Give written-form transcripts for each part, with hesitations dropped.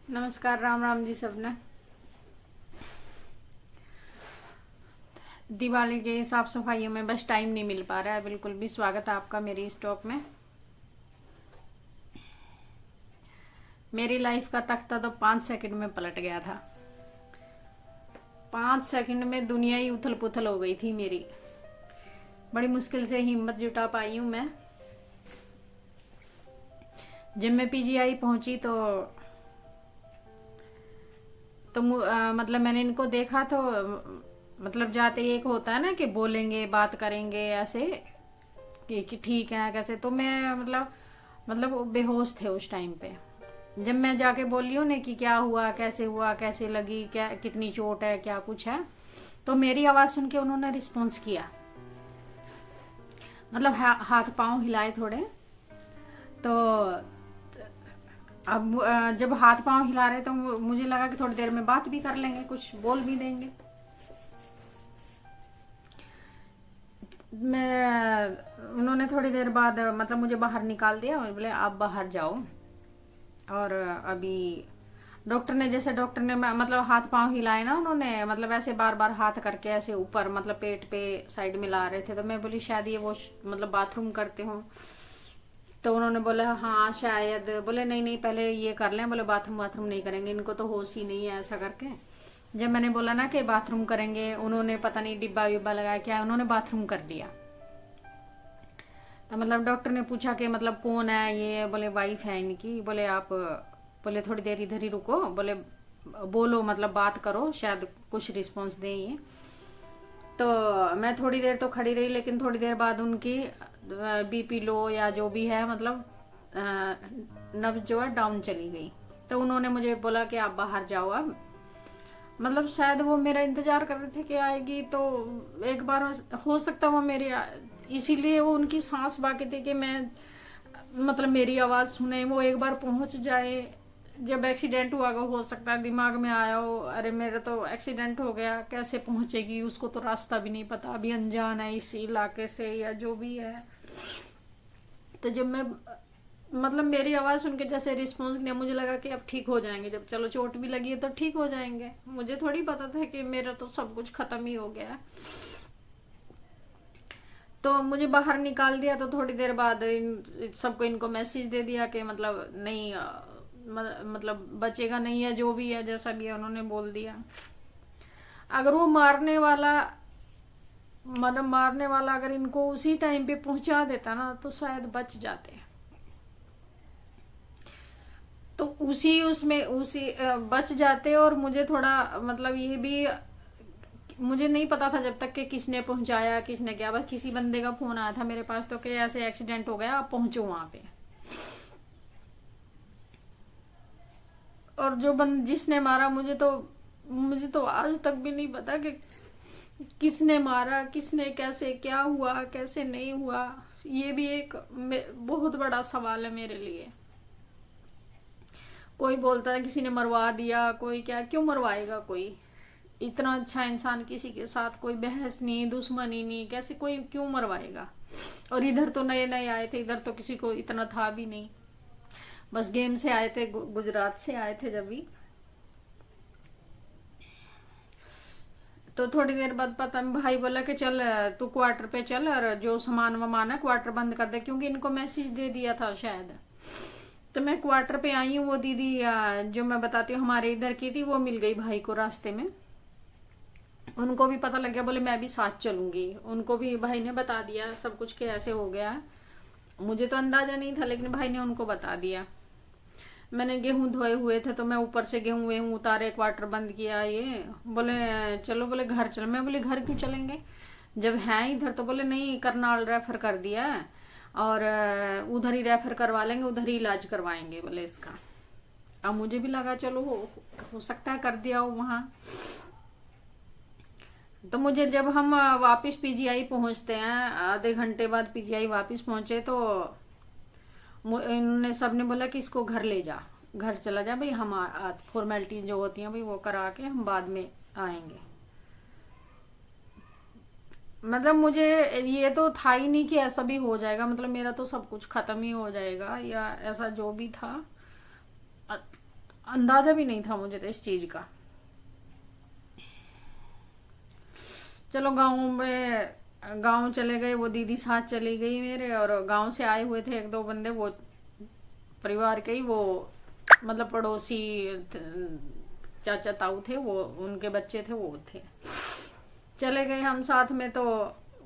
नमस्कार, राम राम जी सबने। दिवाली के साफ सफाइयों में बस टाइम नहीं मिल पा रहा है बिल्कुल भी। स्वागत है आपका मेरी स्टॉक में। मेरी लाइफ का तख्ता तो 5 सेकंड में पलट गया था। 5 सेकंड में दुनिया ही उथल पुथल हो गई थी मेरी। बड़ी मुश्किल से हिम्मत जुटा पाई हूँ मैं। जब मैं पीजीआई पहुंची तो मतलब मैंने इनको देखा तो मतलब जाते ही एक होता है ना कि बोलेंगे बात करेंगे ऐसे कि ठीक है कैसे, तो मैं मतलब वो बेहोश थे उस टाइम पे। जब मैं जाके बोली उन्हें कि क्या हुआ कैसे लगी, क्या कितनी चोट है क्या कुछ है, तो मेरी आवाज़ सुन के उन्होंने रिस्पॉन्स किया। मतलब हाथ पांव हिलाए थोड़े। तो अब जब हाथ पांव हिला रहे तो मुझे लगा कि थोड़ी देर में बात भी कर लेंगे, कुछ बोल भी देंगे। उन्होंने थोड़ी देर बाद मतलब मुझे बाहर निकाल दिया और बोले आप बाहर जाओ। और अभी डॉक्टर ने मतलब हाथ पांव हिलाए ना उन्होंने, मतलब ऐसे बार बार हाथ करके ऐसे ऊपर मतलब पेट पे साइड में ला रहे थे। तो मैं बोली शायद ये वो मतलब बाथरूम करते हो। तो उन्होंने बोला हाँ शायद। बोले नहीं नहीं पहले ये कर लें। बोले बाथरूम नहीं करेंगे, इनको तो होश ही नहीं है ऐसा करके। जब मैंने बोला ना कि बाथरूम करेंगे, उन्होंने पता नहीं डिब्बा विब्बा लगाया क्या, उन्होंने बाथरूम कर दिया। तो मतलब डॉक्टर ने पूछा कि मतलब कौन है ये, बोले वाइफ है इनकी। बोले आप, बोले थोड़ी देर इधर ही रुको, बोले बोलो मतलब बात करो शायद कुछ रिस्पॉन्स दें ये। तो मैं थोड़ी देर तो खड़ी रही, लेकिन थोड़ी देर बाद उनकी बीपी लो या जो भी है मतलब नब्ज जो है डाउन चली गई। तो उन्होंने मुझे बोला कि आप बाहर जाओ अब। मतलब शायद वो मेरा इंतजार कर रहे थे कि आएगी, तो एक बार हो सकता वो मेरी इसीलिए वो उनकी सांस बाकी थी कि मैं मतलब मेरी आवाज़ सुने, वो एक बार पहुंच जाए। जब एक्सीडेंट हुआ हो सकता है दिमाग में आया हो अरे मेरा तो एक्सीडेंट हो गया, कैसे पहुंचेगी, उसको तो रास्ता भी नहीं पता, अभी अनजान है इस इलाके से या जो भी है। तो जब मैं मतलब मेरी आवाज़ सुन के जैसे रिस्पॉन्स किया, मुझे लगा कि अब ठीक हो जाएंगे, जब चलो चोट भी लगी है तो ठीक हो जाएंगे। मुझे थोड़ी पता था कि मेरा तो सब कुछ खत्म ही हो गया है। तो मुझे बाहर निकाल दिया। तो थोड़ी देर बाद सबको इनको मैसेज दे दिया कि मतलब नहीं मतलब बचेगा नहीं है, जो भी है जैसा भी है उन्होंने बोल दिया। अगर वो मारने वाला अगर इनको उसी टाइम पे पहुंचा देता ना तो शायद बच जाते। तो उसी बच जाते। और मुझे थोड़ा मतलब ये भी मुझे नहीं पता था जब तक कि किसने पहुंचाया किसने क्या, बस किसी बंदे का फोन आया था मेरे पास तो कि ऐसे एक्सीडेंट हो गया आप पहुंचो वहां पे। और जो जिसने मारा मुझे तो आज तक भी नहीं पता कि किसने मारा, किसने कैसे, क्या हुआ कैसे नहीं हुआ। ये भी एक बहुत बड़ा सवाल है मेरे लिए। कोई बोलता है किसी ने मरवा दिया, कोई क्या, क्यों मरवाएगा कोई? इतना अच्छा इंसान किसी के साथ कोई बहस नहीं दुश्मनी नहीं, कैसे कोई क्यों मरवाएगा? और इधर तो नए नए आए थे, इधर तो किसी को इतना था भी नहीं। बस गेम से आए थे, गुजरात से आए थे जब भी। तो थोड़ी देर बाद पता भाई बोला कि चल तू क्वार्टर पे चल और जो सामान वामान है क्वार्टर बंद कर दे, क्योंकि इनको मैसेज दे दिया था शायद। तो मैं क्वार्टर पे आई हूँ। वो दीदी जो मैं बताती हूँ हमारे इधर की थी, वो मिल गई भाई को रास्ते में। उनको भी पता लग गया, बोले मैं भी साथ चलूंगी। उनको भी भाई ने बता दिया सब कुछ कि ऐसे हो गया है। मुझे तो अंदाजा नहीं था, लेकिन भाई ने उनको बता दिया। मैंने गेहूं धोए हुए थे तो मैं ऊपर से गेहूं वेहूं उतारे, क्वार्टर बंद किया। ये बोले चलो, बोले घर चलो। मैं बोली घर क्यों चलेंगे जब है इधर? तो बोले नहीं करनाल रेफर कर दिया है और उधर ही रेफर करवा लेंगे, उधर ही इलाज करवाएंगे बोले इसका। अब मुझे भी लगा चलो हो सकता है कर दिया हो वहां। तो मुझे जब हम वापस पीजीआई पहुंचते हैं, आधे घंटे बाद पीजीआई वापस पहुंचे तो इन्होंने सबने बोला कि इसको घर ले जा, घर चला जा भाई, हम फॉर्मेलिटी जो होती हैं भाई वो करा के हम बाद में आएंगे। मतलब मुझे ये तो था ही नहीं कि ऐसा भी हो जाएगा, मतलब मेरा तो सब कुछ खत्म ही हो जाएगा या ऐसा जो भी था। अंदाजा भी नहीं था मुझे तो इस चीज का। चलो गांव चले गए, वो दीदी साथ चली गई मेरे, और गांव से आए हुए थे एक दो बंदे, वो परिवार के ही, वो मतलब पड़ोसी चाचा ताऊ थे, वो उनके बच्चे थे, वो थे। चले गए हम साथ में। तो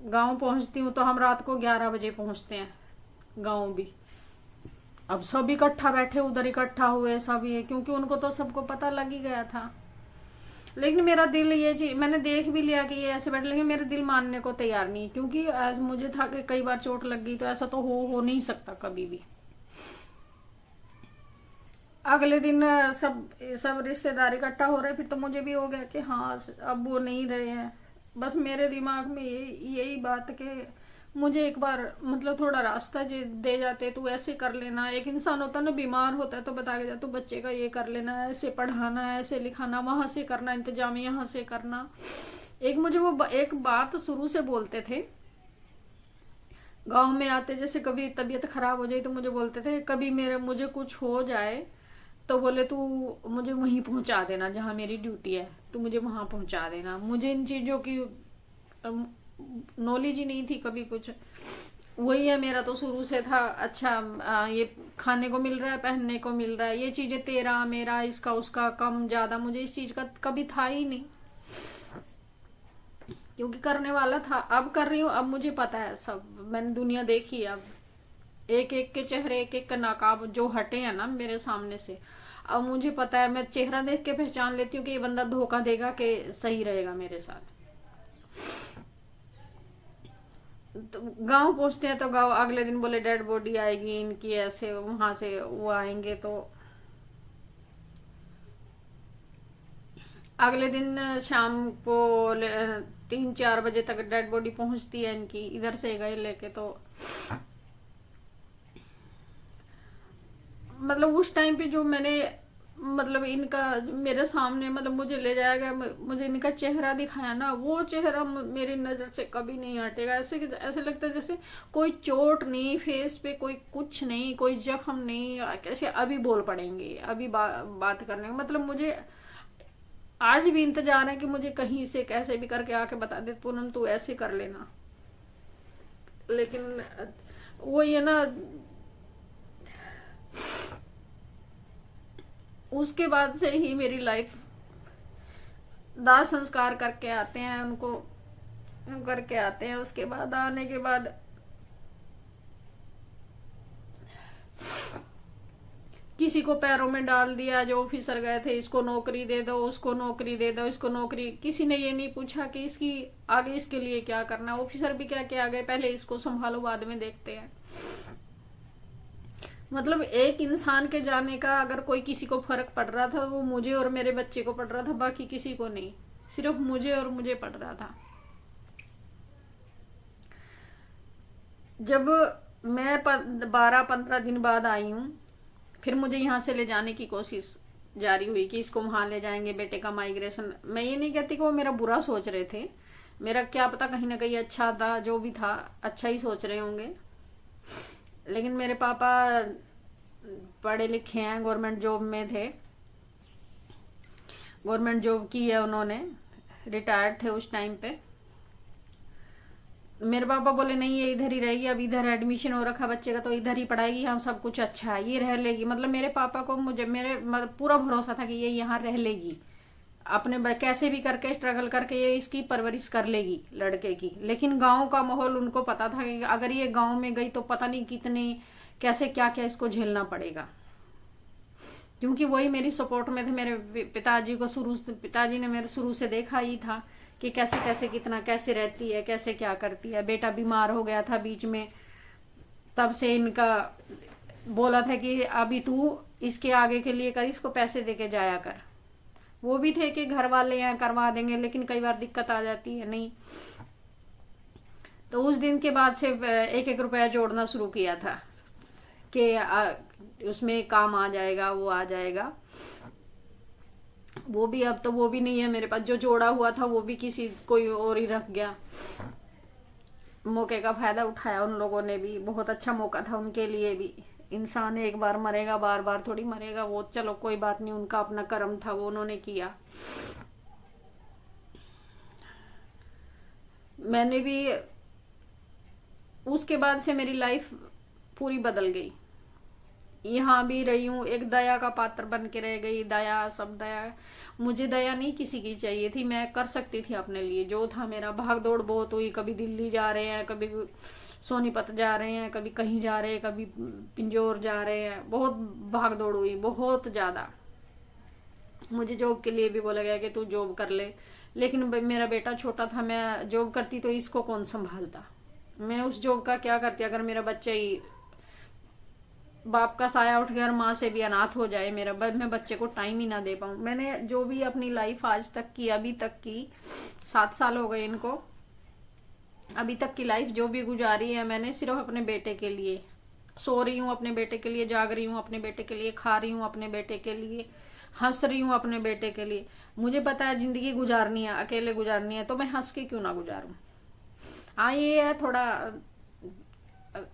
गांव पहुंचती हूँ तो हम रात को 11 बजे पहुंचते हैं गांव भी। अब सब इकट्ठा बैठे, उधर इकट्ठा हुए सब, ये क्योंकि उनको तो सबको पता लग ही गया था। लेकिन मेरा दिल, ये चीज मैंने देख भी लिया कि ये ऐसे बैठे, लेकिन मेरा दिल मानने को तैयार नहीं, क्योंकि मुझे था कि कई बार चोट लग गई तो ऐसा तो हो नहीं सकता कभी भी। अगले दिन सब रिश्तेदार इकट्ठा हो रहे, फिर तो मुझे भी हो गया कि हाँ अब वो नहीं रहे हैं। बस मेरे दिमाग में यही बात कि मुझे एक बार मतलब थोड़ा रास्ता दे जाते, तू ऐसे कर लेना। एक इंसान होता ना, बीमार होता है तो बता के जाता, तू बच्चे का ये कर लेना, ऐसे पढ़ाना, ऐसे लिखाना, वहां से करना, इंतजाम यहाँ से करना। एक मुझे वो एक बात शुरू से बोलते थे गांव में आते, जैसे कभी तबीयत खराब हो जाए तो मुझे बोलते थे, कभी मुझे कुछ हो जाए तो बोले तू मुझे वहीं पहुंचा देना जहां मेरी ड्यूटी है, तू मुझे वहां पहुंचा देना। मुझे इन चीजों की नॉलेज ही नहीं थी कभी कुछ। वही है, मेरा तो शुरू से था अच्छा ये खाने को मिल रहा है, पहनने को मिल रहा है, ये चीजें तेरा मेरा, इसका उसका, कम ज्यादा, मुझे इस चीज का कभी था ही नहीं, क्योंकि करने वाला था। अब कर रही हूँ, अब मुझे पता है सब, मैंने दुनिया देखी। अब एक एक के चेहरे, एक एक का नकाब जो हटे हैं ना मेरे सामने से, अब मुझे पता है, मैं चेहरा देख के पहचान लेती हूँ कि ये बंदा धोखा देगा कि सही रहेगा मेरे साथ। तो गांव पहुंचते हैं तो गांव अगले दिन बोले डेड बॉडी आएगी इनकी, ऐसे वहां से वो आएंगे। तो अगले दिन शाम को 3-4 बजे तक डेड बॉडी पहुंचती है इनकी, इधर से गए लेके। तो मतलब उस टाइम पे जो मैंने मतलब इनका मेरे सामने मतलब मुझे ले जाया गया, मुझे इनका चेहरा दिखाया ना, वो चेहरा मेरी नजर से कभी नहीं हटेगा। ऐसे लगता है जैसे कोई चोट नहीं, फेस पे कोई कुछ नहीं, कोई जख्म नहीं, कैसे अभी बोल पड़ेंगे, अभी बात करने मतलब मुझे आज भी इंतजार है कि मुझे कहीं से कैसे भी करके आके बता दे, पूनम तू ऐसे कर लेना। लेकिन वो ये ना, उसके बाद से ही मेरी लाइफ, दाह संस्कार करके आते हैं उनको, करके आते हैं। उसके बाद आने के बाद किसी को पैरों में डाल दिया, जो ऑफिसर गए थे, इसको नौकरी दे दो, उसको नौकरी दे दो, इसको नौकरी। किसी ने ये नहीं पूछा कि इसकी आगे इसके लिए क्या करना। ऑफिसर भी क्या क्या गए, पहले इसको संभालो बाद में देखते हैं। मतलब एक इंसान के जाने का अगर कोई किसी को फर्क पड़ रहा था, वो मुझे और मेरे बच्चे को पड़ रहा था, बाकी किसी को नहीं, सिर्फ मुझे और मुझे पड़ रहा था। जब मैं 12-15 दिन बाद आई हूँ, फिर मुझे यहाँ से ले जाने की कोशिश जारी हुई कि इसको वहां ले जाएंगे, बेटे का माइग्रेशन। मैं ये नहीं कहती कि वो मेरा बुरा सोच रहे थे, मेरा क्या पता कहीं ना कहीं अच्छा था, जो भी था अच्छा ही सोच रहे होंगे। लेकिन मेरे पापा पढ़े लिखे हैं, गवर्नमेंट जॉब में थे, गवर्नमेंट जॉब की है उन्होंने, रिटायर्ड थे उस टाइम पे। मेरे पापा बोले नहीं ये इधर ही रहेगी, अब इधर एडमिशन हो रखा बच्चे का तो इधर ही पढ़ाएगी, यहाँ सब कुछ अच्छा है, ये रह लेगी। मतलब मेरे पापा को मेरे मतलब पूरा भरोसा था कि ये यहाँ रह लेगी, अपने कैसे भी करके स्ट्रगल करके ये इसकी परवरिश कर लेगी लड़के की। लेकिन गांव का माहौल उनको पता था कि अगर ये गांव में गई तो पता नहीं कितने कैसे क्या क्या इसको झेलना पड़ेगा, क्योंकि वही मेरी सपोर्ट में थे। मेरे पिताजी ने मेरे शुरू से देखा ही था कि कैसे कैसे कितना कैसे रहती है, कैसे क्या करती है। बेटा बीमार हो गया था बीच में, तब से इनका बोला था कि अभी तू इसके आगे के लिए कर, इसको पैसे देके जाया कर। वो भी थे कि घर वाले यहाँ करवा देंगे, लेकिन कई बार दिक्कत आ जाती है, नहीं। तो उस दिन के बाद से 1-1 रुपया जोड़ना शुरू किया था कि उसमें काम आ जाएगा, वो आ जाएगा। वो भी अब तो वो भी नहीं है मेरे पास, जो जोड़ा हुआ था वो भी किसी कोई और ही रख गया। मौके का फायदा उठाया उन लोगों ने भी, बहुत अच्छा मौका था उनके लिए भी। इंसान एक बार मरेगा, बार बार थोड़ी मरेगा। वो चलो कोई बात नहीं, उनका अपना कर्म था, वो उन्होंने किया। मैंने भी उसके बाद से मेरी लाइफ पूरी बदल गई। यहाँ भी रही हूँ, एक दया का पात्र बन के रह गई। दया, सब दया। मुझे दया नहीं किसी की चाहिए थी, मैं कर सकती थी अपने लिए जो था मेरा। भाग दौड़ बहुत हुई, कभी दिल्ली जा रहे हैं, कभी सोनीपत जा रहे हैं, कभी कहीं जा रहे हैं, कभी पिंजौर जा रहे हैं। बहुत भाग दौड़ हुई, बहुत ज्यादा। मुझे जॉब के लिए भी बोला गया कि तू जॉब कर ले, लेकिन मेरा बेटा छोटा था। मैं जॉब करती तो इसको कौन संभालता? मैं उस जॉब का क्या करती अगर मेरा बच्चा ही बाप का साया उठ गया और माँ से भी अनाथ हो जाए मेरा, मैं बच्चे को टाइम ही ना दे पाऊँ। मैंने जो भी अपनी लाइफ आज तक की, अभी तक की, 7 साल हो गए इनको, अभी तक की लाइफ जो भी गुजारी है मैंने सिर्फ अपने बेटे के लिए। सो रही हूँ अपने बेटे के लिए, जाग रही हूँ अपने बेटे के लिए, खा रही हूँ अपने बेटे के लिए, हंस रही हूँ अपने बेटे के लिए। मुझे पता है जिंदगी गुजारनी है, अकेले गुजारनी है, तो मैं हंस के क्यों ना गुजारूं। हाँ ये है, थोड़ा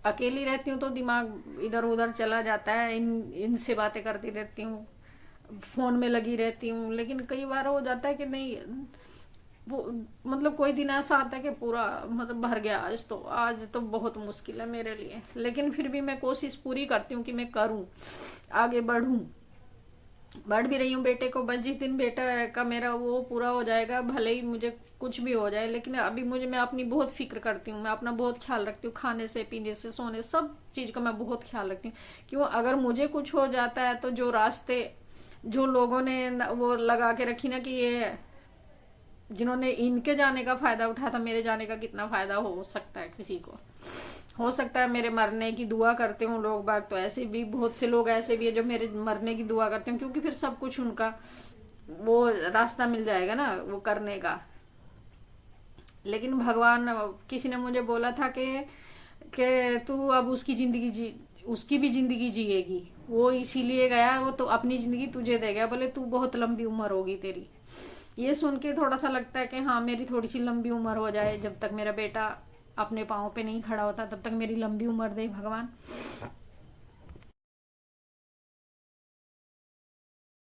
अकेली रहती हूँ तो दिमाग इधर उधर चला जाता है, इनसे बातें करती रहती हूँ, फोन में लगी रहती हूँ। लेकिन कई बार हो जाता है कि नहीं, वो मतलब कोई दिन ऐसा आता है कि पूरा मतलब भर गया। आज तो बहुत मुश्किल है मेरे लिए, लेकिन फिर भी मैं कोशिश पूरी करती हूँ कि मैं करूँ, आगे बढ़ूँ। बढ़ भी रही हूँ। बेटे को बस जिस दिन बेटा का मेरा वो पूरा हो जाएगा, भले ही मुझे कुछ भी हो जाए, लेकिन अभी मैं अपनी बहुत फिक्र करती हूँ, मैं अपना बहुत ख्याल रखती हूँ। खाने से, पीने से, सोने, सब चीज का मैं बहुत ख्याल रखती हूँ। क्यों? अगर मुझे कुछ हो जाता है तो जो रास्ते जो लोगों ने वो लगा के रखी ना कि ये जिन्होंने इनके जाने का फायदा उठाया था, मेरे जाने का कितना फायदा हो सकता है किसी को। हो सकता है मेरे मरने की दुआ करते हो लोग बाग, तो ऐसे भी बहुत से लोग ऐसे भी है जो मेरे मरने की दुआ करते हैं, क्योंकि फिर सब कुछ उनका वो रास्ता मिल जाएगा ना वो करने का। लेकिन भगवान, किसी ने मुझे बोला था कि तू अब उसकी भी जिंदगी जिएगी, वो इसीलिए गया, वो तो अपनी जिंदगी तुझे दे गया, बोले तू बहुत लंबी उम्र होगी तेरी। ये सुन के थोड़ा सा लगता है कि हाँ मेरी थोड़ी सी लंबी उम्र हो जाए, जब तक मेरा बेटा अपने पाँव पे नहीं खड़ा होता तब तक मेरी लंबी उम्र दे भगवान।